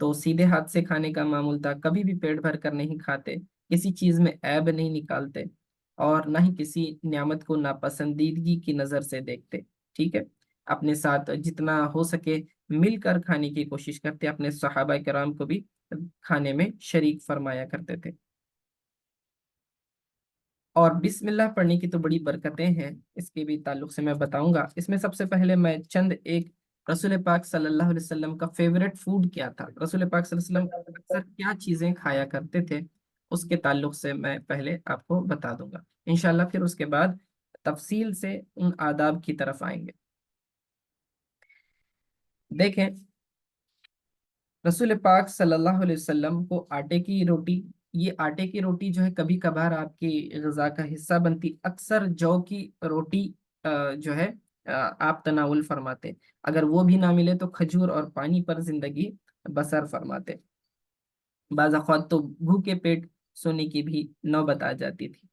تو سیدھے ہاتھ سے کھانے کا معمول تھا، کبھی بھی پیٹ بھر کر نہیں کھاتے، کسی چیز میں عیب نہیں نکالتے، اور نہ ہی کسی نعمت کو ناپسندیدگی کی نظر سے دیکھتے، ٹھیک ہے۔ اپنے ساتھ جتنا ہو سکے مل کر کھانے کی کوشش کرتے، اپنے صحابہ کرام کو بھی کھانے میں شریک فرمایا کرتے تھے۔ اور بسم اللہ پڑھنے کی تو بڑی برکتیں ہیں، اس کے بھی تعلق سے میں بتاؤں گا۔ اس میں سب سے پہلے میں چند ایک رسول پاک صلی اللہ علیہ وسلم کا فیوریٹ فوڈ کیا تھا، رسول پاک صلی اللہ علیہ وسلم اکثر کیا چیزیں کھایا کرتے تھے، اس کے تعلق سے میں پہلے آپ کو بتا دوں گا انشاءاللہ، پھر اس کے بعد تفصیل سے ان آداب کی طرف آئیں گے۔ دیکھیں، رسول پاک صلی اللہ علیہ وسلم کو آٹے کی روٹی، یہ آٹے کی روٹی جو ہے کبھی کبھار آپ کی غذا کا حصہ بنتی، اکثر جو کی روٹی جو ہے آپ تناول فرماتے، اگر وہ بھی نہ ملے تو کھجور اور پانی پر زندگی بسر فرماتے، بعض اوقات تو بھوکے پیٹ سونے کی بھی نوبت آ جاتی تھی۔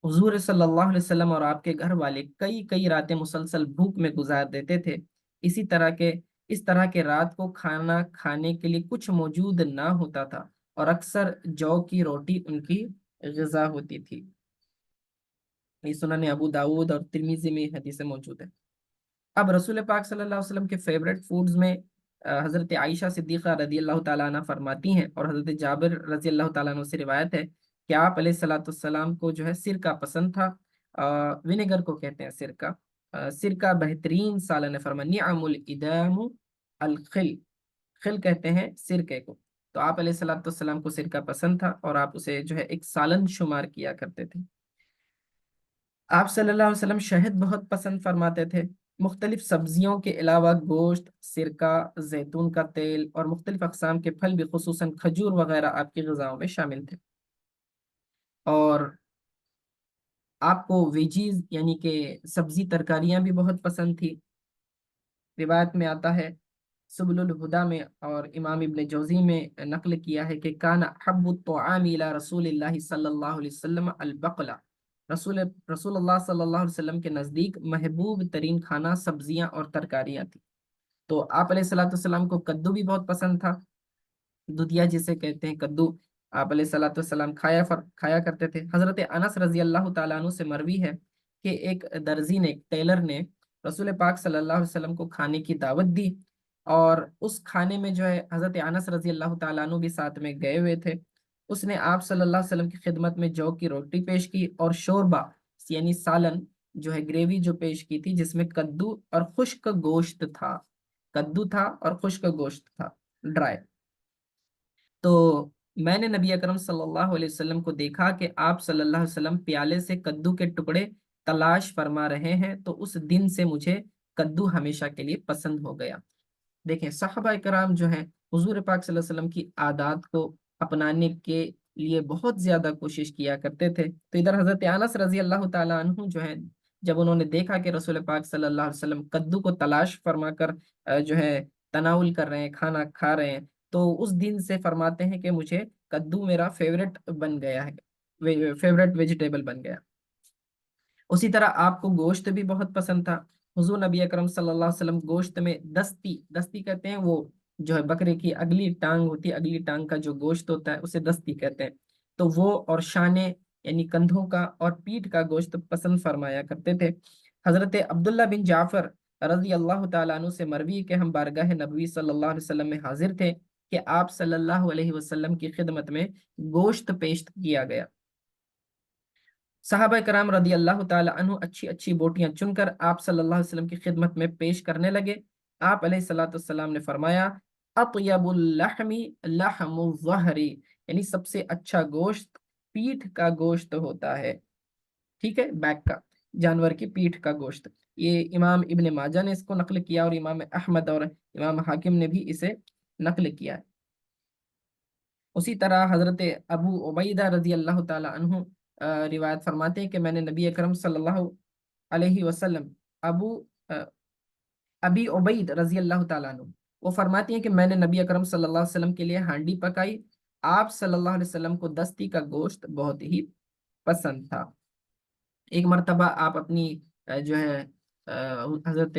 حضور صلی اللہ علیہ وسلم اور آپ کے گھر والے کئی کئی راتیں مسلسل بھوک میں گزار دیتے تھے، اس طرح کے رات کو کھانا کھانے کے لیے کچھ موجود نہ ہوتا تھا، اور اکثر جو کی روٹی ان کی غذا ہوتی تھی۔ یہ سنن ابو داود اور ترمذی میں حدیث موجود ہے۔ اب رسول پاک صلی اللہ علیہ وسلم کے فیوریٹ فوڈز میں حضرت عائشہ صدیقہ رضی اللہ تعالیٰ عنہ فرماتی ہیں، اور حضرت جابر رضی اللہ تعالیٰ عنہ سے روایت ہے کہ آپ علیہ الصلوۃ والسلام کو جو ہے سرکہ پسند تھا، ونیگر کو کہتے ہیں سرکہ، سرکہ بہترین سالن ہے، فرما نعم الادام الخل، خل کہتے ہیں سرکے کو، تو آپ علیہ الصلوۃ والسلام کو سرکہ پسند تھا، اور آپ اسے جو ہے ایک سالن شمار کیا کرتے تھے۔ آپ صلی اللہ علیہ وسلم شہد بہت پسند فرماتے تھے، مختلف سبزیوں کے علاوہ گوشت، سرکہ، زیتون کا تیل اور مختلف اقسام کے پھل بھی، خصوصاً کھجور وغیرہ آپ کی غذاؤں میں شامل تھے۔ اور آپ کو ویجیز یعنی کہ سبزی ترکاریاں بھی بہت پسند تھی۔ روایت میں آتا ہے سبل الہدا میں اور امام ابن جوزی میں نقل کیا ہے کہ کان حب الطعام الى رسول اللہ صلی اللہ علیہ وسلم البقلہ، رسول اللہ صلی اللہ علیہ وسلم کے نزدیک محبوب ترین کھانا سبزیاں اور ترکاریاں تھی۔ تو آپ علیہ الصلوۃ والسلام کو کدو بھی بہت پسند تھا، دودھیا جسے کہتے ہیں کدو، آپ علیہ الصلوۃ والسلام کھایا کرتے تھے۔ حضرت انس رضی اللہ تعالیٰ عنہ سے مروی ہے کہ ایک درزی نے، ایک ٹیلر نے رسول پاک صلی اللہ علیہ وسلم کو کھانے کی دعوت دی، اور اس کھانے میں جو ہے حضرت انس رضی اللہ تعالیٰ عنہ بھی ساتھ میں گئے ہوئے تھے۔ اس نے آپ صلی اللہ علیہ وسلم کی خدمت میں جو کی روٹی پیش کی، اور شوربہ یعنی سالن جو ہے، گریوی جو پیش کی تھی، جس میں کدو اور خشک گوشت تھا، کدو تھا اور خشک گوشت تھا، ڈرائی۔ تو میں نے نبی اکرم صلی اللہ علیہ وسلم کو دیکھا کہ آپ صلی اللہ علیہ وسلم پیالے سے کدو کے ٹکڑے تلاش فرما رہے ہیں، تو اس دن سے مجھے کدو ہمیشہ کے لیے پسند ہو گیا۔ دیکھیں، صحابہ کرام جو ہیں حضور پاک صلی اللہ علیہ وسلم کی عادات کو اپنانے کے لیے بہت زیادہ کوشش کیا کرتے تھے۔ تو ادھر حضرت انس رضی اللہ تعالیٰ عنہ جو ہے، جب انہوں نے دیکھا کہ رسول پاک صلی اللہ علیہ وسلم کدو کو تلاش فرما کر جو ہے تناول کر رہے ہیں، کھانا کھا رہے ہیں، تو اس دن سے فرماتے ہیں کہ مجھے کدو میرا فیوریٹ بن گیا ہے، فیوریٹ ویجیٹیبل بن گیا۔ اسی طرح آپ کو گوشت بھی بہت پسند تھا۔ حضور نبی اکرم صلی اللہ علیہ وسلم گوشت میں دستی کہتے ہیں، وہ جو ہے بکرے کی اگلی ٹانگ ہوتی ہے، اگلی ٹانگ کا جو گوشت ہوتا ہے اسے دستی کہتے ہیں، تو وہ اور شانے یعنی کندھوں کا اور پیٹھ کا گوشت پسند فرمایا کرتے تھے۔ حضرت عبداللہ بن جعفر رضی اللہ تعالیٰ عنہ سے مروی کہ ہم بارگاہ نبوی صلی اللہ علیہ وسلم میں حاضر تھے کہ آپ صلی اللہ علیہ وسلم کی خدمت میں گوشت پیش کیا گیا۔ صحابہ کرام رضی اللہ تعالی عنہ اچھی اچھی بوٹیاں چن کر آپ صلی اللہ علیہ وسلم کی خدمت میں پیش کرنے لگے۔ آپ علیہ الصلوۃ والسلام نے فرمایا اطیب اللحم لحم الظہر، یعنی سب سے اچھا گوشت پیٹھ کا گوشت ہوتا ہے، ٹھیک ہے، بیک کا، جانور کی پیٹھ کا گوشت۔ یہ امام ابن ماجہ نے اس کو نقل کیا، اور امام احمد اور امام حاکم نے بھی اسے نقل کیا ہے۔ اسی طرح حضرت ابو عبیدہ رضی اللہ تعالی عنہ روایت فرماتے ہیں کہ میں نے نبی اکرم صلی اللہ علیہ وسلم ابی عبید رضی اللہ تعالیٰ عنہ، وہ فرماتی ہیں کہ میں نے نبی اکرم صلی اللہ علیہ وسلم کے لیے ہانڈی پکائی، آپ صلی اللہ علیہ وسلم کو دستی کا گوشت بہت ہی پسند تھا۔ ایک مرتبہ آپ اپنی جو ہے حضرت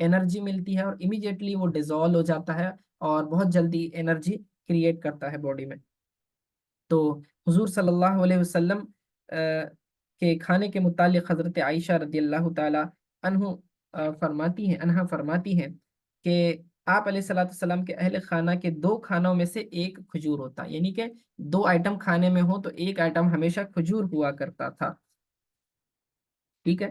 انرجی ملتی ہے اور امیڈیٹلی وہ ڈیزالو ہو جاتا ہے اور بہت جلدی انرجی کریٹ کرتا ہے باڈی میں۔ تو حضور صلی اللہ علیہ وسلم کے کھانے کے متعلق حضرت عائشہ رضی اللہ تعالی عنہ فرماتی ہیں کہ آپ علیہ الصلوۃ والسلام کے اہل خانہ کے دو کھانوں میں سے ایک کھجور ہوتا، یعنی کہ دو آئٹم کھانے میں ہو تو ایک آئٹم ہمیشہ کھجور ہوا کرتا تھا، ٹھیک ہے۔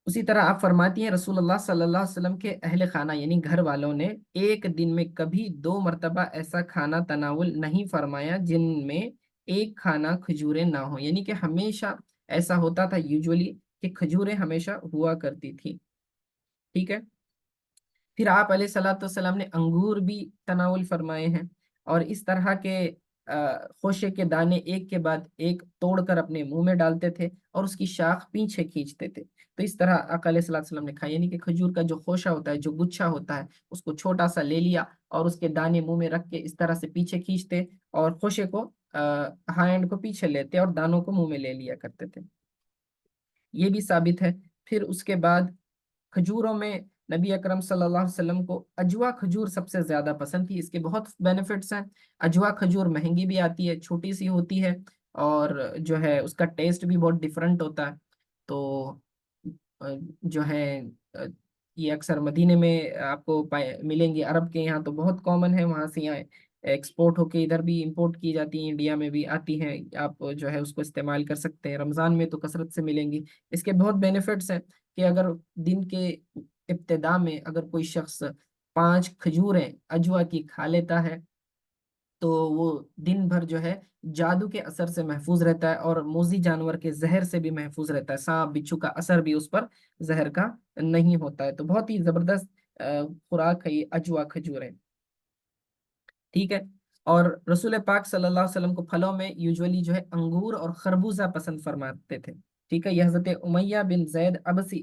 اسی طرح آپ فرماتی ہیں رسول اللہ صلی اللہ علیہ وسلم کے اہل خانہ یعنی گھر والوں نے ایک دن میں کبھی دو مرتبہ ایسا کھانا تناول نہیں فرمایا جن میں ایک کھانا کھجوریں نہ ہوں، یعنی کہ ہمیشہ ایسا ہوتا تھا یوزولی کہ کھجوریں ہمیشہ ہوا کرتی تھی، ٹھیک ہے۔ پھر آپ علیہ الصلوۃ والسلام نے انگور بھی تناول فرمائے ہیں، اور اس طرح کے خوشے کے دانے ایک کے بعد ایک توڑ کر اپنے منہ میں ڈالتے تھے اور اس کی شاخ پیچھے کھینچتے تھے۔ تو اس طرح آقا علیہ الصلوۃ والسلام نے کھایا، یعنی کہ کھجور کا جو خوشہ ہوتا ہے، جو گچھا ہوتا ہے، اس کو چھوٹا سا لے لیا اور اس کے دانے منہ میں رکھ کے اس طرح سے پیچھے کھینچتے اور خوشے کو ہینڈ کو پیچھے لیتے اور دانوں کو منہ میں لے لیا کرتے تھے، یہ بھی ثابت ہے۔ پھر اس کے بعد کھجوروں میں نبی اکرم صلی اللہ علیہ وسلم کو اجوا کھجور سب سے زیادہ پسند تھی، اس کے بہت بینیفٹس ہیں۔ اجوا کھجور مہنگی بھی آتی ہے، چھوٹی سی ہوتی ہے، اور جو ہے اس کا ٹیسٹ بھی بہت ڈفرینٹ ہوتا ہے۔ تو جو ہے یہ اکثر مدینے میں آپ کو ملیں گے، عرب کے یہاں تو بہت کامن ہے، وہاں سے یہاں ایکسپورٹ ہو کے ادھر بھی امپورٹ کی جاتی ہیں، انڈیا میں بھی آتی ہیں، آپ جو ہے اس کو استعمال کر سکتے ہیں، رمضان میں تو کثرت سے ملیں گی۔ اس کے بہت بینیفٹس ہیں کہ اگر دن کے ابتدا میں اگر کوئی شخص 5 کھجوریں اجوا کی کھا لیتا ہے تو وہ دن بھر جو ہے جادو کے اثر سے محفوظ رہتا ہے اور موذی جانور کے زہر سے بھی محفوظ رہتا ہے، سانپ بچھو کا اثر بھی اس پر زہر کا نہیں ہوتا ہے۔ تو بہت ہی زبردست خوراک ہے یہ اجوا کھجوریں، ٹھیک ہے۔ اور رسول پاک صلی اللہ علیہ وسلم کو پھلوں میں یوزولی جو ہے انگور اور خربوزہ پسند فرماتے تھے، ٹھیک ہے۔ یہ حضرت امیہ بن زید ابسی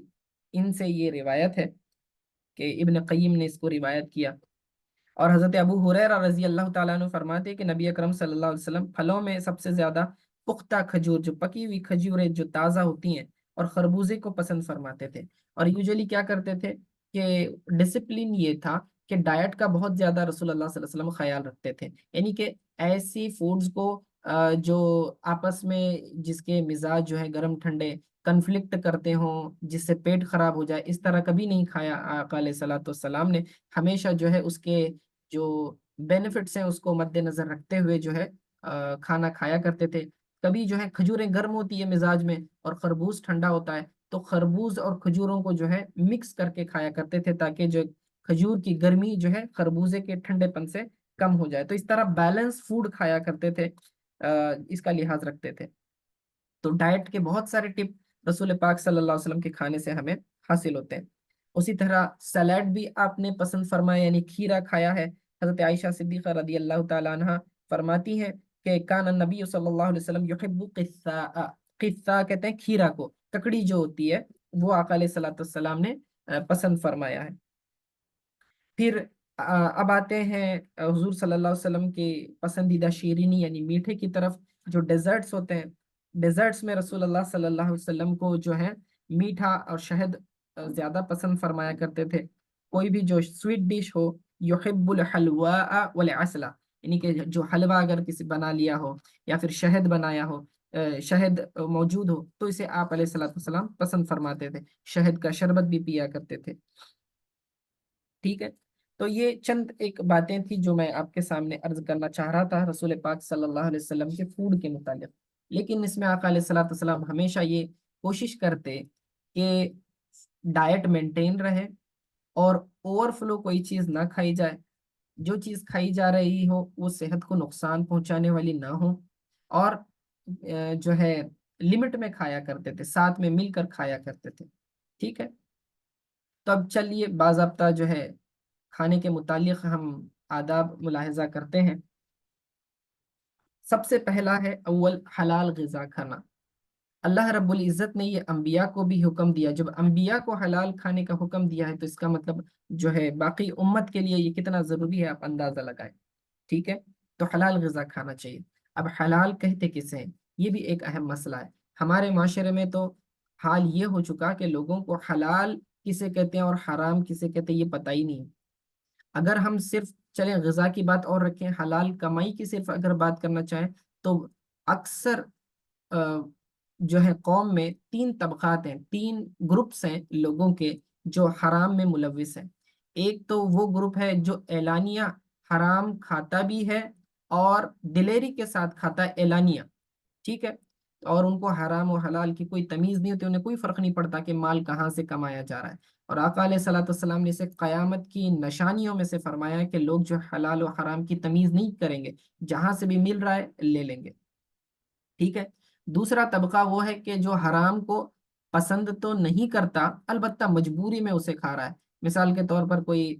ان سے یہ روایت ہے کہ ابن قیم نے اس کو روایت کیا۔ اور حضرت ابو ہریرہ رضی اللہ تعالیٰ عنہ فرماتے ہیں کہ نبی اکرم صلی اللہ علیہ وسلم پھلوں میں سب سے زیادہ پختہ کھجور، جو پکی ہوئی کھجوریں جو تازہ ہوتی ہیں، اور خربوزے کو پسند فرماتے تھے۔ اور یوزولی کیا کرتے تھے کہ ڈسپلن یہ تھا کہ ڈائٹ کا بہت زیادہ رسول اللہ صلی اللہ علیہ وسلم خیال رکھتے تھے، یعنی کہ ایسی فوڈز کو جو آپس میں جس کے مزاج جو ہے گرم ٹھنڈے کنفلکٹ کرتے ہوں، جس سے پیٹ خراب ہو جائے، اس طرح کبھی نہیں کھایا آقا علیہ الصلوۃ والسلام نے۔ ہمیشہ جو ہے اس کے جو بینیفٹس ہیں اس کو مد نظر رکھتے ہوئے جو ہے کھانا کھایا کرتے تھے۔ کبھی جو ہے کھجوریں گرم ہوتی ہے مزاج میں اور خربوز ٹھنڈا ہوتا ہے، تو خربوز اور کھجوروں کو جو ہے مکس کر کے کھایا کرتے تھے تاکہ جو کھجور کی گرمی جو ہے خربوزے کے ٹھنڈے پن سے کم ہو جائے۔ تو اس طرح بیلنس فوڈ کھایا کرتے تھے، اس کا لحاظ رکھتے تھے۔ تو ڈائٹ کے بہت سارے ٹپ رسول پاک صلی اللہ علیہ وسلم کے کھانے سے ہمیں حاصل ہوتے ہیں۔ اسی طرح سیلیڈ بھی آپ نے پسند فرمایا، یعنی کھیرا کھایا ہے۔ حضرت عائشہ صدیقہ رضی اللہ تعالی عنہ فرماتی ہیں کہ کان النبی صلی اللہ علیہ وسلم یحب قثاء، قثاء کہتے ہیں کھیرا کو، ککڑی جو ہوتی ہے وہ آقا علیہ الصلوۃ والسلام نے پسند فرمایا ہے۔ پھر اب آتے ہیں حضور صلی اللہ علیہ وسلم کے پسندیدہ شیرینی یعنی میٹھے کی طرف، جو ڈیزرٹس ہوتے ہیں۔ ڈیزرٹس میں رسول اللہ صلی اللہ علیہ وسلم کو جو ہے میٹھا اور شہد زیادہ پسند فرمایا کرتے تھے۔ کوئی بھی جو سویٹ ڈش ہو، یحب الحلواء والعسل، یعنی کہ جو حلوہ اگر کسی بنا لیا ہو یا پھر شہد بنایا ہو، شہد موجود ہو، تو اسے آپ علیہ الصلوۃ والسلام پسند فرماتے تھے، شہد کا شربت بھی پیا کرتے تھے، ٹھیک ہے۔ تو یہ چند ایک باتیں تھی جو میں آپ کے سامنے عرض کرنا چاہ رہا تھا رسول پاک صلی اللہ علیہ وسلم کے فوڈ کے متعلق، لیکن اس میں آقا علیہ الصلوۃ والسلام ہمیشہ یہ کوشش کرتے کہ ڈائٹ مینٹین رہے اور اوور فلو کوئی چیز نہ کھائی جائے، جو چیز کھائی جا رہی ہو وہ صحت کو نقصان پہنچانے والی نہ ہو، اور جو ہے لمٹ میں کھایا کرتے تھے، ساتھ میں مل کر کھایا کرتے تھے، ٹھیک ہے۔ تو اب چلیے باضابطہ جو ہے کھانے کے متعلق ہم آداب ملاحظہ کرتے ہیں۔ سب سے پہلا ہے اول حلال غذا کھانا۔ اللہ رب العزت نے یہ انبیاء کو بھی حکم دیا، جب انبیاء کو حلال کھانے کا حکم دیا ہے تو اس کا مطلب جو ہے باقی امت کے لیے یہ کتنا ضروری ہے آپ اندازہ لگائیں، ٹھیک ہے۔ تو حلال غذا کھانا چاہیے۔ اب حلال کہتے کسے ہیں، یہ بھی ایک اہم مسئلہ ہے۔ ہمارے معاشرے میں تو حال یہ ہو چکا کہ لوگوں کو حلال کسے کہتے ہیں اور حرام کسے کہتے ہیں یہ پتہ ہی نہیں۔ اگر ہم صرف چلیں غذا کی بات اور رکھیں، حلال کمائی کی صرف اگر بات کرنا چاہیں تو اکثر آ، جو ہے قوم میں تین طبقات ہیں، تین گروپس ہیں لوگوں کے جو حرام میں ملوث ہیں۔ ایک تو وہ گروپ ہے جو اعلانیہ حرام کھاتا بھی ہے اور دلیری کے ساتھ کھاتا ہے اعلانیہ، ٹھیک ہے، اور ان کو حرام و حلال کی کوئی تمیز نہیں ہوتی، انہیں کوئی فرق نہیں پڑتا کہ مال کہاں سے کمایا جا رہا ہے۔ اور آقا علیہ الصلوۃ والسلام نے اسے قیامت کی نشانیوں میں سے فرمایا ہے کہ لوگ جو حلال و حرام کی تمیز نہیں کریں گے، جہاں سے بھی مل رہا ہے لے لیں گے، ٹھیک ہے۔ دوسرا طبقہ وہ ہے کہ جو حرام کو پسند تو نہیں کرتا، البتہ مجبوری میں اسے کھا رہا ہے۔ مثال کے طور پر کوئی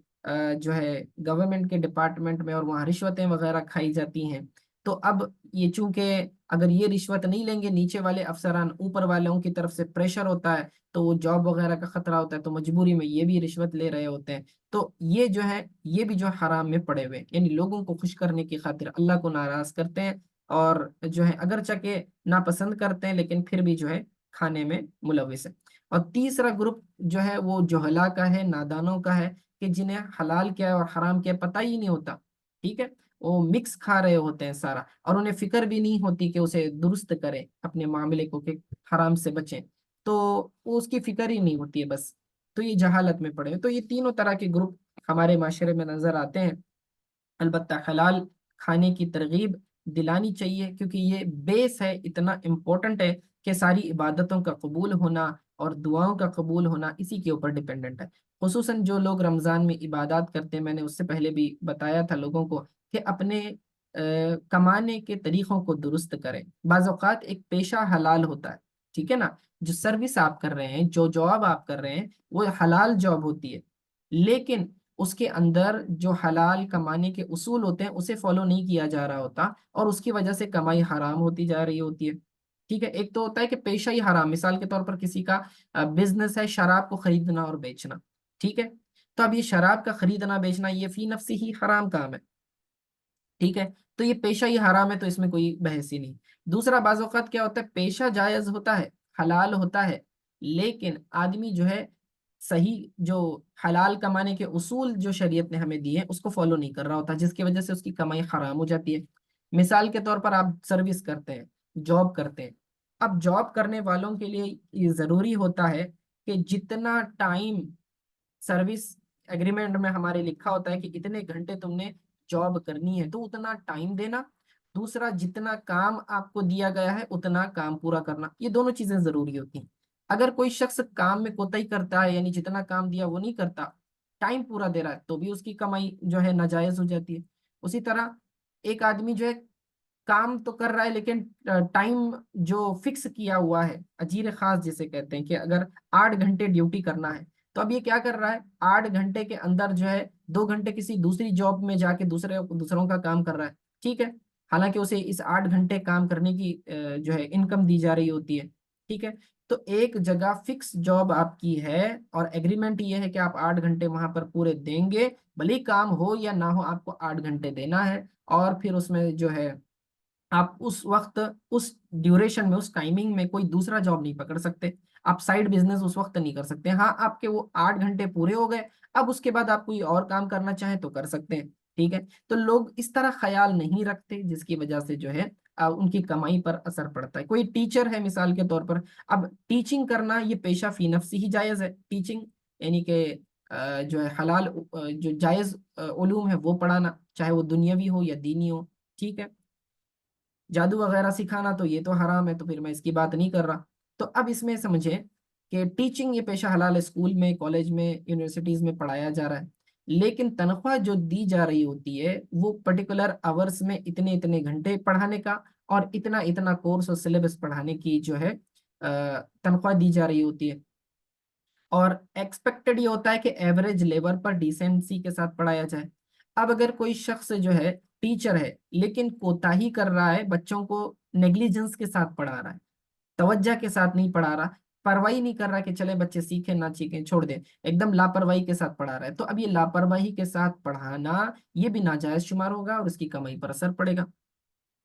جو ہے گورنمنٹ کے ڈپارٹمنٹ میں اور وہاں رشوتیں وغیرہ کھائی جاتی ہیں، تو اب یہ چونکہ اگر یہ رشوت نہیں لیں گے نیچے والے افسران، اوپر والوں کی طرف سے پریشر ہوتا ہے تو وہ جاب وغیرہ کا خطرہ ہوتا ہے، تو مجبوری میں یہ بھی رشوت لے رہے ہوتے ہیں۔ تو یہ جو ہے یہ بھی جو حرام میں پڑے ہوئے ہیں، یعنی لوگوں کو خوش کرنے کی خاطر اللہ کو ناراض کرتے ہیں، اور جو ہے اگرچہ کہ ناپسند کرتے ہیں لیکن پھر بھی جو ہے کھانے میں ملوث ہے۔ اور تیسرا گروپ جو ہے وہ جہلا کا ہے، نادانوں کا ہے، کہ جنہیں حلال کیا ہے اور حرام کیا ہے پتہ ہی نہیں ہوتا، ٹھیک ہے، وہ مکس کھا رہے ہوتے ہیں سارا، اور انہیں فکر بھی نہیں ہوتی کہ اسے درست کریں اپنے معاملے کو کہ حرام سے بچیں، تو وہ اس کی فکر ہی نہیں ہوتی ہے بس، تو یہ جہالت میں پڑے ہیں۔ تو یہ تینوں طرح کے گروپ ہمارے معاشرے میں نظر آتے ہیں۔ البتہ حلال کھانے کی ترغیب دلانی چاہیے، کیونکہ یہ بیس ہے، اتنا امپورٹنٹ ہے کہ ساری عبادتوں کا قبول ہونا اور دعاؤں کا قبول ہونا اسی کے اوپر ڈیپینڈنٹ ہے۔ خصوصاً جو لوگ رمضان میں عبادات کرتے ہیں، میں نے اس سے پہلے بھی بتایا تھا لوگوں کو کہ اپنے کمانے کے طریقوں کو درست کریں۔ بعض اوقات ایک پیشہ حلال ہوتا ہے، ٹھیک ہے نا، جو سروس آپ کر رہے ہیں، جو جاب آپ کر رہے ہیں وہ حلال جاب ہوتی ہے، لیکن اس کے اندر جو حلال کمانے کے اصول ہوتے ہیں اسے فالو نہیں کیا جا رہا ہوتا، اور اس کی وجہ سے کمائی حرام ہوتی جا رہی ہوتی ہے، ٹھیک ہے۔ ایک تو ہوتا ہے کہ پیشہ ہی حرام، مثال کے طور پر کسی کا بزنس ہے شراب کو خریدنا اور بیچنا، ٹھیک ہے، تو اب یہ شراب کا خریدنا بیچنا یہ فی نفسی ہی حرام کام ہے، ٹھیک ہے، تو یہ پیشہ ہی حرام ہے، تو اس میں کوئی بحث ہی نہیں۔ دوسرا بعض اوقات کیا ہوتا ہے، پیشہ جائز ہوتا ہے، حلال ہوتا ہے، لیکن آدمی جو ہے صحیح جو حلال کمانے کے اصول جو شریعت نے ہمیں دیے ہیں اس کو فالو نہیں کر رہا ہوتا، جس کی وجہ سے اس کی کمائی حرام ہو جاتی ہے۔ مثال کے طور پر آپ سروس کرتے ہیں، جاب کرتے ہیں، اب جاب کرنے والوں کے لیے یہ ضروری ہوتا ہے کہ جتنا ٹائم سروس ایگریمنٹ میں ہمارے لکھا ہوتا ہے کہ اتنے گھنٹے تم نے جاب کرنی ہے تو اتنا ٹائم دینا، دوسرا جتنا کام آپ کو دیا گیا ہے اتنا کام پورا کرنا، یہ دونوں چیزیں ضروری ہوتی ہیں۔ اگر کوئی شخص کام میں کوتاہی کرتا ہے، یعنی جتنا کام دیا وہ نہیں کرتا، ٹائم پورا دے رہا ہے، تو بھی اس کی کمائی جو ہے ناجائز ہو جاتی ہے۔ اسی طرح ایک آدمی جو ہے کام تو کر رہا ہے لیکن ٹائم جو فکس کیا ہوا ہے، اجیر خاص جسے کہتے ہیں، کہ اگر 8 گھنٹے ڈیوٹی کرنا ہے تو اب یہ کیا کر رہا ہے، 8 گھنٹے کے اندر جو ہے 2 گھنٹے کسی دوسری جاب میں جا کے دوسروں کا کام کر رہا ہے، ٹھیک ہے، حالانکہ اسے اس 8 گھنٹے کام کرنے کی جو ہے انکم دی جا رہی ہوتی ہے، ٹھیک ہے۔ تو ایک جگہ فکس جاب آپ کی ہے اور ایگریمنٹ یہ ہے کہ آپ 8 گھنٹے وہاں پر پورے دیں گے، بھلے کام ہو یا نہ ہو آپ کو 8 گھنٹے دینا ہے، اور پھر اس میں جو ہے آپ اس وقت اس ڈیوریشن میں اس ٹائمنگ میں کوئی دوسرا جاب نہیں پکڑ سکتے، آپ سائڈ بزنس اس وقت نہیں کر سکتے۔ ہاں آپ کے وہ 8 گھنٹے پورے ہو گئے، اب اس کے بعد آپ کوئی اور کام کرنا چاہیں تو کر سکتے ہیں، ٹھیک ہے۔ تو لوگ اس طرح خیال نہیں رکھتے، جس کی وجہ سے جو ہے ان کی کمائی پر اثر پڑتا ہے۔ کوئی ٹیچر ہے مثال کے طور پر، اب ٹیچنگ کرنا یہ پیشہ فی نفسی ہی جائز ہے، ٹیچنگ یعنی کہ جو ہے حلال جو جائز علوم ہے وہ پڑھانا، چاہے وہ دنیاوی ہو یا دینی ہو، ٹھیک ہے۔ جادو وغیرہ سکھانا تو یہ تو حرام ہے، تو پھر میں اس کی بات نہیں کر رہا۔ تو اب اس میں سمجھیں کہ ٹیچنگ یہ پیشہ حلال ہے، اسکول میں، کالج میں، یونیورسٹیز میں پڑھایا جا رہا ہے، لیکن تنخواہ جو دی جا رہی ہوتی ہے وہ پرٹیکولر آورس میں اتنے اتنے گھنٹے پڑھانے کا اور اتنا اتنا کورس اور سلیبس پڑھانے کی جو ہے تنخواہ دی جا رہی ہوتی ہے، اور ایکسپیکٹڈ یہ ہوتا ہے کہ ایوریج لیول پر ڈیسینسی کے ساتھ پڑھایا جائے۔ اب اگر کوئی شخص جو ہے ٹیچر ہے لیکن کوتاہی کر رہا ہے، بچوں کو نیگلیجنس کے ساتھ پڑھا رہا ہے، توجہ کے ساتھ نہیں پڑھا رہا، پرواہی نہیں کر رہا کہ چلے بچے سیکھیں نہ سیکھیں چھوڑ دیں، ایک دم لاپرواہی کے ساتھ پڑھا رہا ہے، تو اب یہ لاپرواہی کے ساتھ پڑھانا یہ بھی ناجائز شمار ہوگا اور اس کی کمائی پر اثر پڑے گا،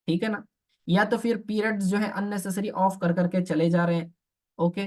ٹھیک ہے نا۔ یا تو پھر پیریڈز جو ہے ان نیسیسری آف کر کر کے چلے جا رہے ہیں، اوکے،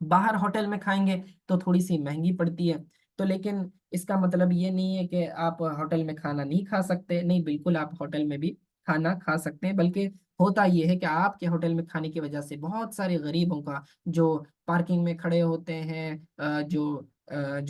باہر ہوٹل میں کھائیں گے تو تھوڑی سی مہنگی پڑتی ہے، تو لیکن اس کا مطلب یہ نہیں ہے کہ آپ ہوٹل میں کھانا نہیں کھا سکتے، نہیں، بالکل آپ ہوٹل میں بھی کھانا کھا سکتے ہیں، بلکہ ہوتا یہ ہے کہ آپ کے ہوٹل میں کھانے کی وجہ سے بہت سارے غریبوں کا جو پارکنگ میں کھڑے ہوتے ہیں، جو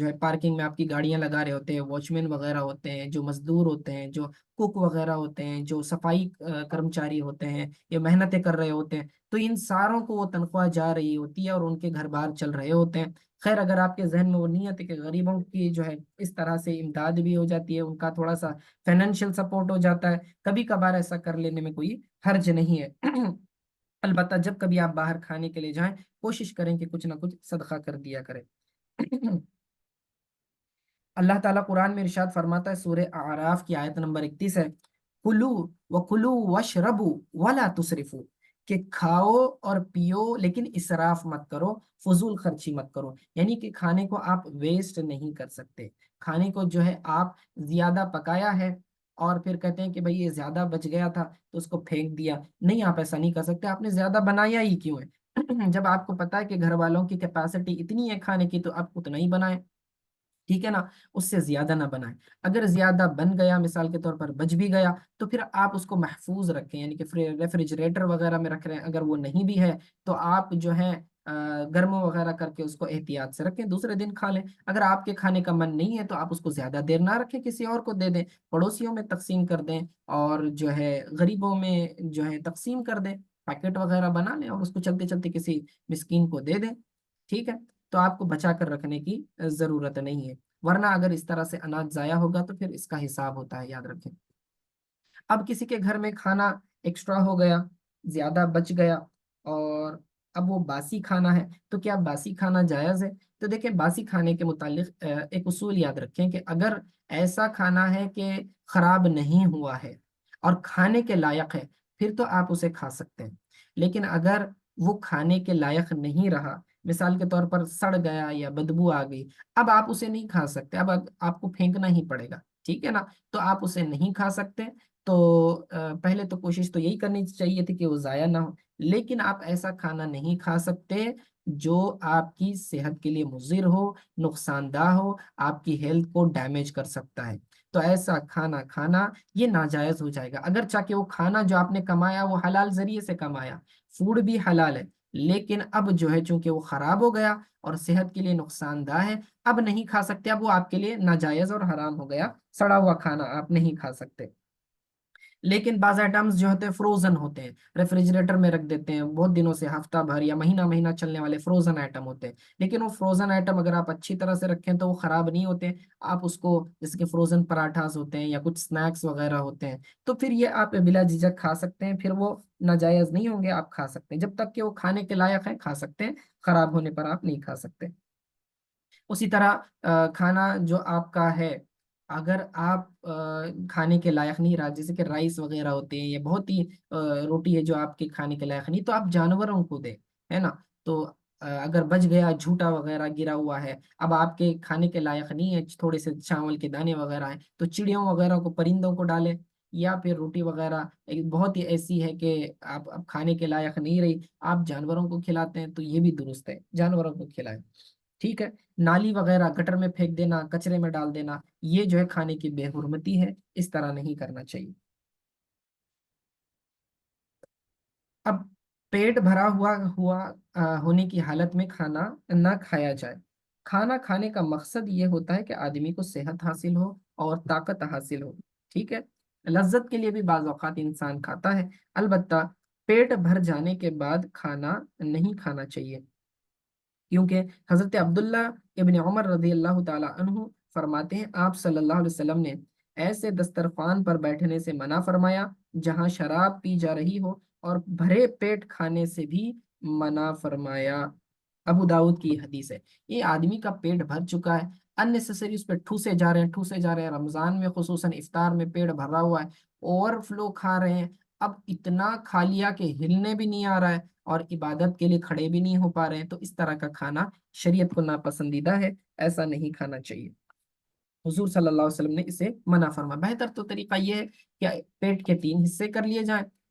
ہے پارکنگ میں آپ کی گاڑیاں لگا رہے ہوتے ہیں، واچ مین وغیرہ ہوتے ہیں، جو مزدور ہوتے ہیں، جو کوک وغیرہ ہوتے ہیں، جو صفائی کرمچاری ہوتے ہیں، یہ محنتیں کر رہے ہوتے ہیں، تو ان ساروں کو وہ تنخواہ جا رہی ہوتی ہے اور ان کے گھر بار چل رہے ہوتے ہیں۔ خیر، اگر آپ کے ذہن میں وہ نیت ہے کہ غریبوں کی جو ہے اس طرح سے امداد بھی ہو جاتی ہے، ان کا تھوڑا سا فائنینشیل سپورٹ ہو جاتا ہے، کبھی کبھار ایسا کر لینے میں کوئی حرج نہیں ہے۔ البتہ جب کبھی آپ باہر کھانے کے لیے جائیں، کوشش کریں کہ کچھ نہ کچھ صدقہ کر دیا کریں۔ اللہ تعالیٰ قرآن میں ارشاد فرماتا ہے، سورہ اعراف کی آیت نمبر 31 ہے، کلو کلو وشربو ولا تسرفو، کہ کھاؤ اور پیو لیکن اسراف مت کرو، فضول خرچی مت کرو، یعنی کہ کھانے کو آپ ویسٹ نہیں کر سکتے۔ کھانے کو جو ہے آپ زیادہ پکایا ہے اور پھر کہتے ہیں کہ بھئی یہ زیادہ بچ گیا تھا تو اس کو پھینک دیا، نہیں، آپ ایسا نہیں کر سکتے۔ آپ نے زیادہ بنایا ہی کیوں ہے؟ جب آپ کو پتا ہے کہ گھر والوں کی کیپیسٹی اتنی ہے کھانے کی، تو آپ اتنا ہی بنائیں، ٹھیک ہے نا، اس سے زیادہ نہ بنائیں۔ اگر زیادہ بن گیا، مثال کے طور پر بچ بھی گیا، تو پھر آپ اس کو محفوظ رکھیں، یعنی کہ ریفریجریٹر وغیرہ میں رکھ رہے ہیں، اگر وہ نہیں بھی ہے تو آپ جو ہے گرم وغیرہ کر کے اس کو احتیاط سے رکھیں، دوسرے دن کھا لیں۔ اگر آپ کے کھانے کا من نہیں ہے تو آپ اس کو زیادہ دیر نہ رکھیں، کسی اور کو دے دیں، پڑوسیوں میں تقسیم کر دیں، اور جو ہے غریبوں میں جو ہے تقسیم کر دیں، پیکٹ وغیرہ بنا لیں اور اس کو چلتے چلتے کسی مسکین کو دے دیں، ٹھیک ہے؟ تو آپ کو بچا کر رکھنے کی ضرورت نہیں ہے، ورنہ اگر اس طرح سے اناج ضائع ہوگا تو پھر اس کا حساب ہوتا ہے، یاد رکھیں۔ اب کسی کے گھر میں کھانا ایکسٹرا ہو گیا، زیادہ بچ گیا، اور اب وہ باسی کھانا ہے، تو کیا باسی کھانا جائز ہے؟ تو دیکھیں، باسی کھانے کے متعلق ایک اصول یاد رکھیں کہ اگر ایسا کھانا ہے کہ خراب نہیں ہوا ہے اور کھانے کے لائق ہے، پھر تو آپ اسے کھا سکتے ہیں، لیکن اگر وہ کھانے کے لائق نہیں رہا، مثال کے طور پر سڑ گیا یا بدبو آ گئی، اب آپ اسے نہیں کھا سکتے، اب آپ کو پھینکنا ہی پڑے گا، ٹھیک ہے نا؟ تو آپ اسے نہیں کھا سکتے۔ تو پہلے تو کوشش تو یہی کرنی چاہیے تھی کہ وہ ضائع نہ ہو، لیکن آپ ایسا کھانا نہیں کھا سکتے جو آپ کی صحت کے لیے مضر ہو، نقصان دہ ہو، آپ کی ہیلتھ کو ڈیمیج کر سکتا ہے، تو ایسا کھانا کھانا یہ ناجائز ہو جائے گا، اگرچہ کہ وہ کھانا جو آپ نے کمایا وہ حلال ذریعے سے کمایا، فوڈ بھی حلال ہے، لیکن اب جو ہے چونکہ وہ خراب ہو گیا اور صحت کے لیے نقصان دہ ہے، اب نہیں کھا سکتے، اب وہ آپ کے لیے ناجائز اور حرام ہو گیا، سڑا ہوا کھانا آپ نہیں کھا سکتے۔ لیکن بعض آئٹمس جو ہوتے ہیں فروزن ہوتے ہیں، ریفریجریٹر میں رکھ دیتے ہیں بہت دنوں سے، ہفتہ بھر یا مہینہ مہینہ چلنے والے فروزن آئٹم ہوتے ہیں، لیکن وہ فروزن آئٹم اگر آپ اچھی طرح سے رکھیں تو وہ خراب نہیں ہوتے، آپ اس کو جیسے کہ فروزن پراٹھاز ہوتے ہیں یا کچھ سنیکس وغیرہ ہوتے ہیں، تو پھر یہ آپ بلا جھجک کھا سکتے ہیں، پھر وہ ناجائز نہیں ہوں گے، آپ کھا سکتے ہیں، جب تک کہ وہ کھانے کے لائق ہیں کھا سکتے ہیں، خراب ہونے پر آپ نہیں کھا سکتے۔ اسی طرح کھانا جو آپ کا ہے، اگر آپ کھانے کے لائق نہیں رہا، جیسے کہ رائس وغیرہ ہوتے ہیں یا بہت ہی روٹی ہے جو آپ کے کھانے کے لائق نہیں، تو آپ جانوروں کو دیں، ہے نا؟ تو اگر بچ گیا، جھوٹا وغیرہ گرا ہوا ہے، اب آپ کے کھانے کے لائق نہیں ہے، تھوڑے سے چاول کے دانے وغیرہ ہیں، تو چڑیوں وغیرہ کو، پرندوں کو ڈالیں، یا پھر روٹی وغیرہ ایک بہت ہی ایسی ہے کہ آپ اب کھانے کے لائق نہیں رہی، آپ جانوروں کو کھلاتے ہیں، تو یہ بھی درست ہے، جانوروں کو کھلائیں، ٹھیک ہے؟ نالی وغیرہ گٹر میں پھینک دینا، کچرے میں ڈال دینا، یہ جو ہے کھانے کی بے حرمتی ہے، اس طرح نہیں کرنا چاہیے۔ اب پیٹ بھرا ہوا ہوا ہونے کی حالت میں کھانا نہ کھایا جائے۔ کھانا کھانے کا مقصد یہ ہوتا ہے کہ آدمی کو صحت حاصل ہو اور طاقت حاصل ہو، ٹھیک ہے؟ لذت کے لیے بھی بعض اوقات انسان کھاتا ہے، البتہ پیٹ بھر جانے کے بعد کھانا نہیں کھانا چاہیے، کیونکہ حضرت عبداللہ ابن عمر رضی اللہ تعالی عنہ فرماتے ہیں، آپ صلی اللہ علیہ وسلم نے ایسے دسترخوان پر بیٹھنے سے منع فرمایا جہاں شراب پی جا رہی ہو، اور بھرے پیٹ کھانے سے بھی منع فرمایا۔ ابو داؤد کی یہ حدیث ہے۔ یہ آدمی کا پیٹ بھر چکا ہے، اننیسیسری اس پہ ٹھوسے جا رہے ہیں، ٹھوسے جا رہے ہیں، رمضان میں خصوصاً افطار میں پیٹ بھرا ہوا ہے، اوور فلو کھا رہے ہیں، اب اتنا کھا لیا کہ ہلنے بھی نہیں آ رہا ہے اور عبادت کے لیے کھڑے بھی نہیں ہو پا رہے ہیں، تو اس طرح کا کھانا شریعت کو ناپسندیدہ ہے، ایسا نہیں کھانا چاہیے، حضور صلی اللہ علیہ وسلم نے اسے منع فرما۔ بہتر تو طریقہ یہ ہے کہ پیٹ کے 3 حصے کر لیے جائیں،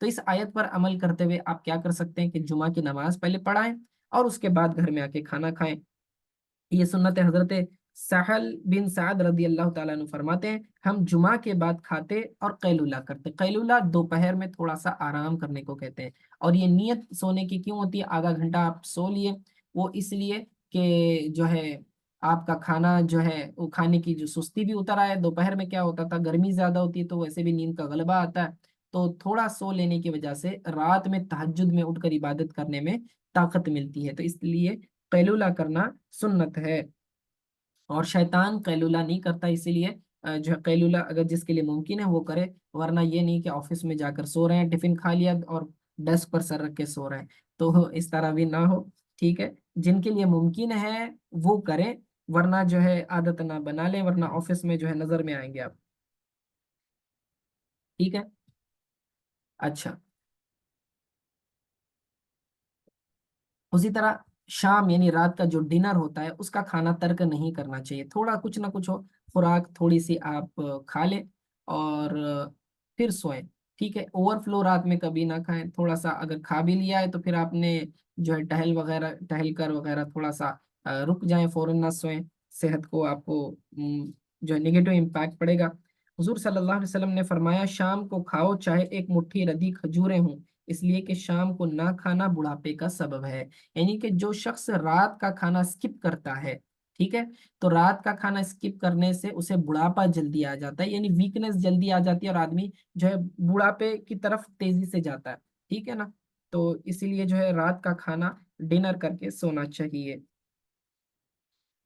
تو اس آیت پر عمل کرتے ہوئے آپ کیا کر سکتے ہیں کہ جمعہ کی نماز پہلے پڑھائیں اور اس کے بعد گھر میں آ کے کھانا کھائیں۔ یہ سنت حضرت سہل بن سعد رضی اللہ تعالیٰ عنہ فرماتے ہیں ہم جمعہ کے بعد کھاتے اور قیلولہ کرتے۔ قیلولہ دوپہر میں تھوڑا سا آرام کرنے کو کہتے ہیں، اور یہ نیت سونے کی کیوں ہوتی ہے؟ آدھا گھنٹہ آپ سو لیے، وہ اس لیے کہ جو ہے آپ کا کھانا جو ہے وہ کھانے کی جو سستی بھی اتر آئے۔ دوپہر میں کیا ہوتا تھا، گرمی زیادہ ہوتی ہے تو ویسے بھی نیند کا غلبہ آتا ہے، تو تھوڑا سو لینے کی وجہ سے رات میں تہجد میں اٹھ کر عبادت کرنے میں طاقت ملتی ہے، تو اس لیے قیلولہ کرنا سنت ہے۔ اور شیطان قیلولہ نہیں کرتا، اسی لیے جو ہے قیلولہ اگر جس کے لیے ممکن ہے وہ کرے، ورنہ یہ نہیں کہ آفس میں جا کر سو رہے ہیں، ٹفن کھا لیا اور ڈیسک پر سر رکھ کے سو رہے ہیں، تو اس طرح بھی نہ ہو، ٹھیک ہے؟ جن کے لیے ممکن ہے وہ کریں، ورنہ جو ہے عادت نہ بنا لیں، ورنہ آفس میں جو ہے نظر میں آئیں گے آپ، ٹھیک ہے؟ اچھا، اسی طرح شام یعنی رات کا جو ڈنر ہوتا ہے اس کا کھانا ترک نہیں کرنا چاہیے، تھوڑا کچھ نہ کچھ ہو، خوراک تھوڑی سی آپ کھا لیں اور پھر سوئیں، ٹھیک ہے؟ اوور فلو رات میں کبھی نہ کھائیں، تھوڑا سا اگر کھا بھی لیا ہے تو پھر آپ نے جو ہے ٹہل کر وغیرہ تھوڑا سا رک جائیں، فوراً نہ سوئیں، صحت کو آپ کو جو ہے نگیٹو امپیکٹ پڑے گا۔ حضور صلی اللہ علیہ وسلم نے فرمایا شام کو کھاؤ چاہے ایک مٹھی ردی کھجوریں ہوں، اس لیے کہ شام کو نہ کھانا بڑھاپے کا سبب ہے۔ یعنی کہ جو شخص رات کا کھانا اسکپ کرتا ہے، ٹھیک ہے، تو رات کا کھانا اسکپ کرنے سے اسے بڑھاپا جلدی آ جاتا ہے، یعنی ویکنس جلدی آ جاتی ہے اور آدمی جو ہے بڑھاپے کی طرف تیزی سے جاتا ہے، ٹھیک ہے نا؟ تو اسی لیے جو ہے رات کا کھانا ڈنر کر کے سونا چاہیے۔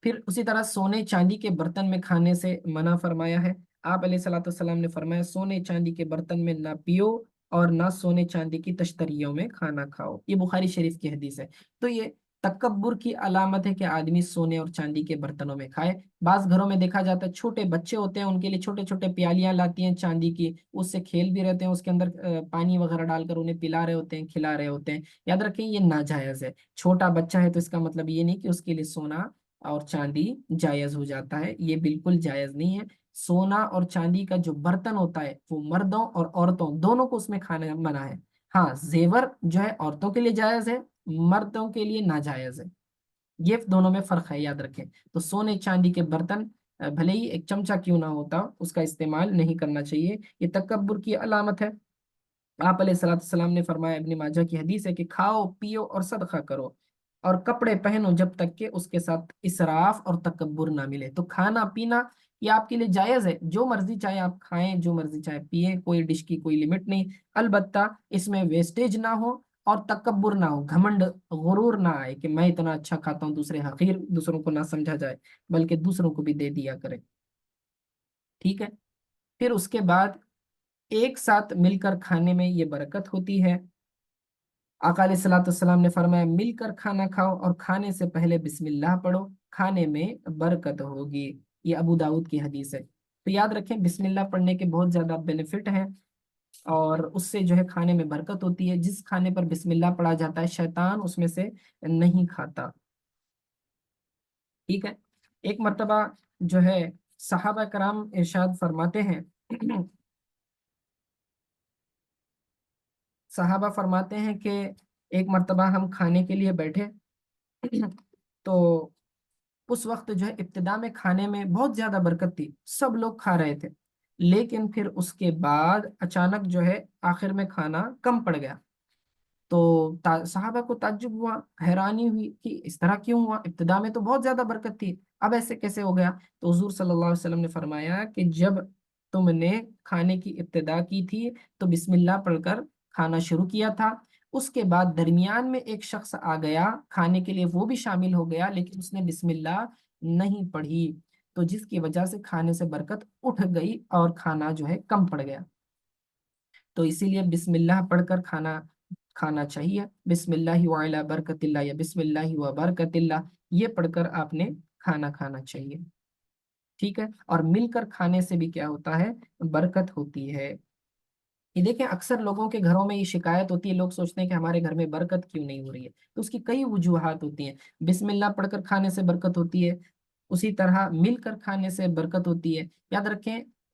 پھر اسی طرح سونے چاندی کے برتن میں کھانے سے منع فرمایا ہے۔ آپ علیہ الصلوۃ والسلام نے فرمایا سونے چاندی کے برتن میں نہ پیو اور نہ سونے چاندی کی تشتریوں میں کھانا کھاؤ، یہ بخاری شریف کی حدیث ہے۔ تو یہ تکبر کی علامت ہے کہ آدمی سونے اور چاندی کے برتنوں میں کھائے۔ بعض گھروں میں دیکھا جاتا ہے چھوٹے بچے ہوتے ہیں، ان کے لیے چھوٹے چھوٹے پیالیاں لاتی ہیں چاندی کی، اس سے کھیل بھی رہتے ہیں، اس کے اندر پانی وغیرہ ڈال کر انہیں پلا رہے ہوتے ہیں، کھلا رہے ہوتے ہیں۔ یاد رکھیں یہ ناجائز ہے، چھوٹا بچہ ہے تو اس کا مطلب یہ نہیں کہ اس کے لیے سونا اور چاندی جائز ہو جاتا ہے، یہ بالکل جائز نہیں ہے۔ سونا اور چاندی کا جو برتن ہوتا ہے وہ مردوں اور عورتوں دونوں کو اس میں کھانا منع ہے۔ ہاں زیور جو ہے عورتوں کے لیے جائز ہے، مردوں کے لیے ناجائز ہے، یہ دونوں میں فرق ہے، یاد رکھیں۔ تو سونے چاندی کے برتن بھلے ہی ایک چمچہ کیوں نہ ہوتا اس کا استعمال نہیں کرنا چاہیے، یہ تکبر کی علامت ہے۔ آپ علیہ الصلوۃ والسلام نے فرمایا، ابن ماجہ کی حدیث ہے کہ کھاؤ پیو اور صدقہ کرو اور کپڑے پہنو جب تک کہ اس کے ساتھ اسراف اور تکبر نہ ملے۔ تو کھانا پینا یہ آپ کے لیے جائز ہے، جو مرضی چاہے آپ کھائیں، جو مرضی چاہے پیئیں، کوئی ڈش کی کوئی لمٹ نہیں، البتہ اس میں ویسٹیج نہ ہو اور تکبر نہ ہو، گھمنڈ غرور نہ آئے کہ میں اتنا اچھا کھاتا ہوں دوسرے حقیر، دوسروں کو نہ سمجھا جائے بلکہ دوسروں کو بھی دے دیا کرے، ٹھیک ہے؟ پھر اس کے بعد ایک ساتھ مل کر کھانے میں یہ برکت ہوتی ہے۔ آقا علیہ الصلوۃ والسلام نے فرمایا مل کر کھانا کھاؤ اور کھانے سے پہلے بسم اللہ پڑھو، کھانے میں برکت ہوگی، یہ ابو داؤد کی حدیث ہے۔ تو یاد رکھیں بسم اللہ پڑھنے کے بہت زیادہ بینیفٹ ہیں، اور اس سے جو ہے کھانے میں برکت ہوتی ہے۔ جس کھانے پر بسم اللہ پڑھا جاتا ہے شیطان اس میں سے نہیں کھاتا، ٹھیک ہے؟ ایک مرتبہ جو ہے صحابہ کرام ارشاد فرماتے ہیں صحابہ فرماتے ہیں کہ ایک مرتبہ ہم کھانے کے لیے بیٹھے تو اس وقت جو ہے ابتدا میں کھانے میں بہت زیادہ برکت تھی، سب لوگ کھا رہے تھے، لیکن پھر اس کے بعد اچانک جو ہے آخر میں کھانا کم پڑ گیا، تو صحابہ کو تعجب ہوا، حیرانی ہوئی کہ اس طرح کیوں ہوا، ابتدا میں تو بہت زیادہ برکت تھی، اب ایسے کیسے ہو گیا؟ تو حضور صلی اللہ علیہ وسلم نے فرمایا کہ جب تم نے کھانے کی ابتدا کی تھی تو بسم اللہ پڑھ کر کھانا شروع کیا تھا، اس کے بعد درمیان میں ایک شخص آ گیا کھانے کے لیے، وہ بھی شامل ہو گیا لیکن اس نے بسم اللہ نہیں پڑھی، تو جس کی وجہ سے کھانے سے برکت اٹھ گئی اور کھانا جو ہے کم پڑ گیا۔ تو اسی لیے بسم اللہ پڑھ کر کھانا کھانا چاہیے، بسم اللہ وعلی برکت اللہ یا بسم اللہ و برکت اللہ، یہ پڑھ کر آپ نے کھانا کھانا چاہیے، ٹھیک ہے؟ اور مل کر کھانے سے بھی کیا ہوتا ہے؟ برکت ہوتی ہے۔ یہ دیکھیں اکثر لوگوں کے گھروں میں یہ شکایت ہوتی ہے، لوگ سوچتے ہیں کہ ہمارے گھر میں برکت کیوں نہیں ہو رہی ہے، تو اس کی کئی وجوہات ہوتی ہیں۔ بسم اللہ پڑھ کر کھانے سے برکت ہوتی ہے، اسی طرح مل کر کھانے سے برکت ہوتی ہے۔ یاد رکھیں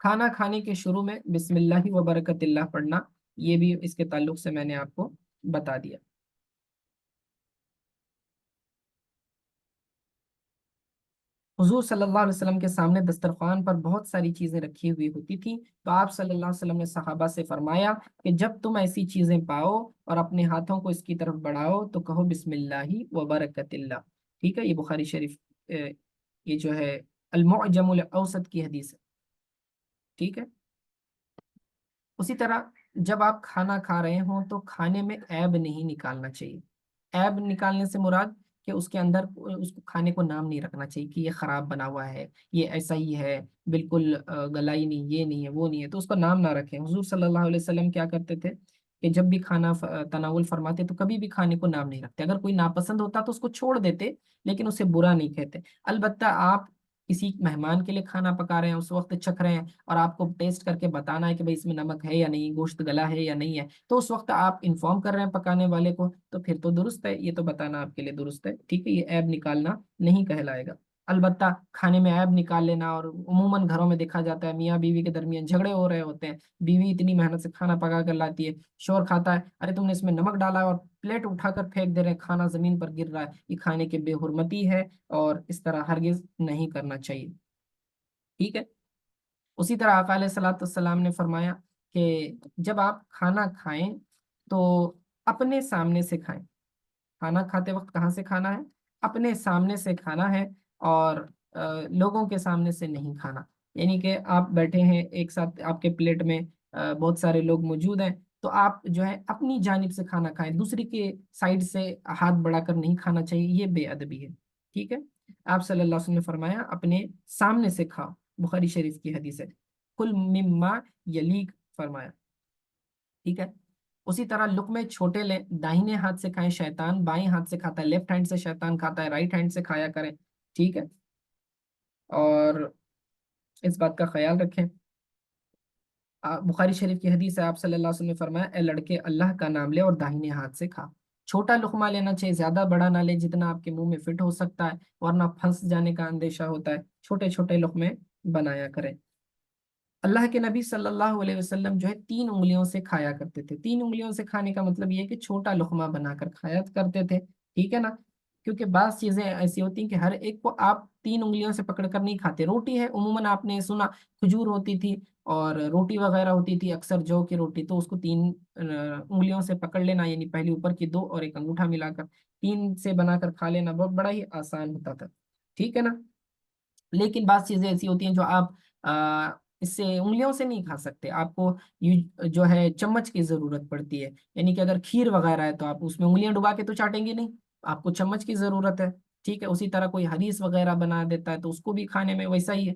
کھانا کھانے کے شروع میں بسم اللہ و برکت اللہ پڑھنا، یہ بھی اس کے تعلق سے میں نے آپ کو بتا دیا۔ حضور صلی اللہ علیہ وسلم کے سامنے دسترخوان پر بہت ساری چیزیں رکھی ہوئی ہوتی تھیں، تو آپ صلی اللہ علیہ وسلم نے صحابہ سے فرمایا کہ جب تم ایسی چیزیں پاؤ اور اپنے ہاتھوں کو اس کی طرف بڑھاؤ تو کہو بسم اللہ و برکت اللہ۔ ٹھیک ہے، یہ بخاری شریف یہ جو ہے المعجم الاوسط کی حدیث ہے۔ ٹھیک ہے، اسی طرح جب آپ کھانا کھا رہے ہوں تو کھانے میں عیب نہیں نکالنا چاہیے۔ عیب نکالنے سے مراد کہ اس کے اندر اس کو کھانے کو نام نہیں رکھنا چاہیے کہ یہ خراب بنا ہوا ہے، یہ ایسا ہی ہے، بالکل گلا ہی نہیں، یہ نہیں ہے، وہ نہیں ہے، تو اس کو نام نہ رکھیں۔ حضور صلی اللہ علیہ وسلم کیا کرتے تھے کہ جب بھی کھانا تناول فرماتے تو کبھی بھی کھانے کو نام نہیں رکھتے، اگر کوئی ناپسند ہوتا تو اس کو چھوڑ دیتے، لیکن اسے برا نہیں کہتے۔ البتہ آپ کسی مہمان کے لیے کھانا پکا رہے ہیں، اس وقت چکھ رہے ہیں اور آپ کو ٹیسٹ کر کے بتانا ہے کہ بھئی اس میں نمک ہے یا نہیں، گوشت گلا ہے یا نہیں ہے، تو اس وقت آپ انفارم کر رہے ہیں پکانے والے کو، تو پھر تو درست ہے، یہ تو بتانا آپ کے لیے درست ہے۔ ٹھیک ہے، یہ عیب نکالنا نہیں کہلائے گا۔ البتہ کھانے میں عیب نکال لینا، اور عموماً گھروں میں دیکھا جاتا ہے میاں بیوی کے درمیان جھگڑے ہو رہے ہوتے ہیں، بیوی اتنی محنت سے کھانا پکا کر لاتی ہے، شوہر کھاتا ہے، ارے تم نے اس میں نمک ڈالا ہے، اور پلیٹ اٹھا کر پھینک دے رہے ہیں، کھانا زمین پر گر رہا ہے، یہ کھانے کی بے حرمتی ہے، اور اس طرح ہرگز نہیں کرنا چاہیے۔ ٹھیک ہے، اسی طرح آقا علیہ الصلوۃ والسلام نے فرمایا کہ جب آپ کھانا کھائیں تو اپنے سامنے سے کھائیں۔ کھانا کھاتے وقت کہاں سے کھانا ہے؟ اپنے سامنے سے کھانا ہے، اور لوگوں کے سامنے سے نہیں کھانا۔ یعنی کہ آپ بیٹھے ہیں ایک ساتھ، آپ کے پلیٹ میں بہت سارے لوگ موجود ہیں، تو آپ جو ہے اپنی جانب سے کھانا کھائیں، دوسری کے سائڈ سے ہاتھ بڑھا کر نہیں کھانا چاہیے، یہ بے ادبی ہے۔ ٹھیک ہے، آپ صلی اللہ علیہ وسلم نے فرمایا اپنے سامنے سے کھاؤ، بخاری شریف کی حدیث ہے، کل مما یلیک فرمایا۔ ٹھیک ہے، اسی طرح لقمے چھوٹے لیں، داہنے ہاتھ سے کھائیں، شیطان بائیں ہاتھ سے کھاتا ہے، لیفٹ ہینڈ سے شیطان کھاتا ہے، رائٹ ہینڈ سے کھایا کریں۔ ٹھیک ہے، اور اس بات کا خیال رکھیں۔ بخاری شریف کی حدیث ہے، آپ صلی اللہ علیہ وسلم نے فرمایا اے لڑکے اللہ کا نام لے اور داہنے ہاتھ سے کھا۔ چھوٹا لقمہ لینا چاہیے، زیادہ بڑا نہ لے جتنا آپ کے منہ میں فٹ ہو سکتا ہے، ورنہ پھنس جانے کا اندیشہ ہوتا ہے، چھوٹے چھوٹے لقمے بنایا کریں۔ اللہ کے نبی صلی اللہ علیہ وسلم جو ہے 3 انگلیوں سے کھایا کرتے تھے۔ 3 انگلیوں سے کھانے کا مطلب یہ ہے کہ چھوٹا لقمہ بنا کر کھایا کرتے تھے۔ ٹھیک ہے نا، کیونکہ بعض چیزیں ایسی ہوتی ہیں کہ ہر ایک کو آپ 3 انگلیوں سے پکڑ کر نہیں کھاتے۔ روٹی ہے، عموماً آپ نے سنا کھجور ہوتی تھی اور روٹی وغیرہ ہوتی تھی، اکثر جو کی روٹی، تو اس کو 3 انگلیوں سے پکڑ لینا، یعنی پہلی اوپر کی 2 اور ایک انگوٹھا ملا کر 3 سے بنا کر کھا لینا، بہت بڑا ہی آسان ہوتا تھا۔ ٹھیک ہے نا، لیکن بعض چیزیں ایسی ہوتی ہیں جو آپ اس سے انگلیوں سے نہیں کھا سکتے، آپ کو جو ہے چمچ کی ضرورت پڑتی ہے۔ یعنی کہ اگر کھیر وغیرہ ہے تو آپ اس میں انگلیاں ڈبا کے تو چاٹیں گے نہیں، آپ کو چمچ کی ضرورت ہے۔ ٹھیک ہے، اسی طرح کوئی حدیث وغیرہ بنا دیتا ہے تو اس کو بھی کھانے میں ویسا ہی ہے،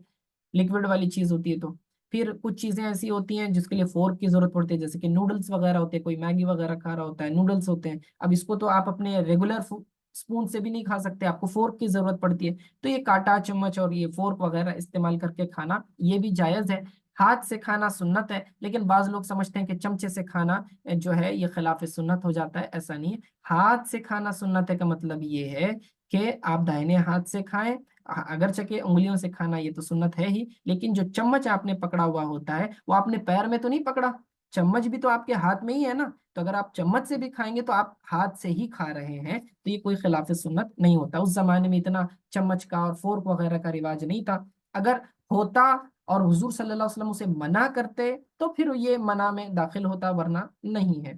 لکوڈ والی چیز ہوتی ہے۔ تو پھر کچھ چیزیں ایسی ہوتی ہیں جس کے لیے فورک کی ضرورت پڑتی ہے، جیسے کہ نوڈلس وغیرہ ہوتے ہیں، کوئی میگی وغیرہ کھا رہا ہوتا ہے، نوڈلس ہوتے ہیں، اب اس کو تو آپ اپنے ریگولر اسپون سے بھی نہیں کھا سکتے، آپ کو فورک کی ضرورت پڑتی ہے، تو یہ کاٹا چمچ اور یہ فورک وغیرہ استعمال کر کے کھانا یہ بھی جائز ہے۔ ہاتھ سے کھانا سنت ہے، لیکن بعض لوگ سمجھتے ہیں کہ چمچے سے کھانا جو ہے یہ خلاف سنت ہو جاتا ہے، ایسا نہیں ہے۔ ہاتھ سے کھانا سنت ہے کا مطلب یہ ہے کہ آپ دائنے ہاتھ سے کھائیں، اگرچہ کہ انگلیوں سے کھانا یہ تو سنت ہے ہی، لیکن جو چمچ آپ نے پکڑا ہوا ہوتا ہے وہ آپ نے پیر میں تو نہیں پکڑا، چمچ بھی تو آپ کے ہاتھ میں ہی ہے نا، تو اگر آپ چمچ سے بھی کھائیں گے تو آپ ہاتھ سے ہی کھا رہے ہیں، تو یہ کوئی خلاف سنت نہیں ہوتا۔ اس زمانے میں اتنا چمچ کا اور فورک وغیرہ کا رواج نہیں تھا، اگر ہوتا اور حضور صلی اللہ علیہ وسلم اسے منع کرتے تو پھر یہ منع میں داخل ہوتا، ورنہ نہیں ہے،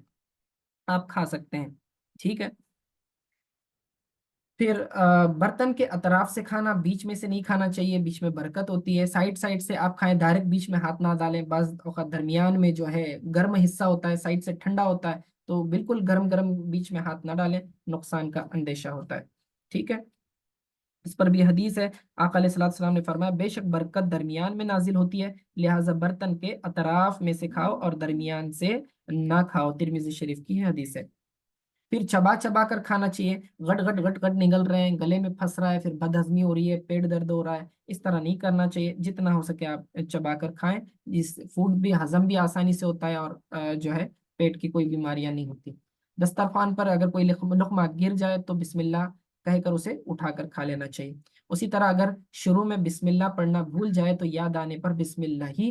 آپ کھا سکتے ہیں۔ ٹھیک ہے، پھر برتن کے اطراف سے کھانا، بیچ میں سے نہیں کھانا چاہیے، بیچ میں برکت ہوتی ہے، سائڈ سائڈ سے آپ کھائیں، ڈائریکٹ بیچ میں ہاتھ نہ ڈالیں، بعض اوقات درمیان میں جو ہے گرم حصہ ہوتا ہے، سائڈ سے ٹھنڈا ہوتا ہے، تو بالکل گرم گرم بیچ میں ہاتھ نہ ڈالیں، نقصان کا اندیشہ ہوتا ہے۔ ٹھیک ہے، اس پر بھی حدیث ہے، آقا علیہ الصلوۃ والسلام نے فرمایا بے شک برکت درمیان میں نازل ہوتی ہے، لہٰذا برتن کے اطراف میں سے کھاؤ اور درمیان سے نہ کھاؤ، ترمذی شریف کی حدیث ہے۔ پھر چبا چبا کر کھانا چاہیے، گٹ گٹ گٹ گٹ نگل رہے ہیں، گلے میں پھنس رہا ہے، پھر بد ہضمی ہو رہی ہے، پیٹ درد ہو رہا ہے، اس طرح نہیں کرنا چاہیے، جتنا ہو سکے آپ چبا کر کھائیں، جس فوڈ بھی ہضم بھی آسانی سے ہوتا ہے، اور جو ہے پیٹ کی کوئی بیماریاں نہیں ہوتی۔ دسترخوان پر اگر کوئی لقمہ گر جائے تو بسم اللہ کہہ کر اسے اٹھا کر کھا لینا چاہیے۔ اسی طرح اگر شروع میں بسم اللہ پڑھنا بھول جائے تو یاد آنے پر بسم اللہ ہی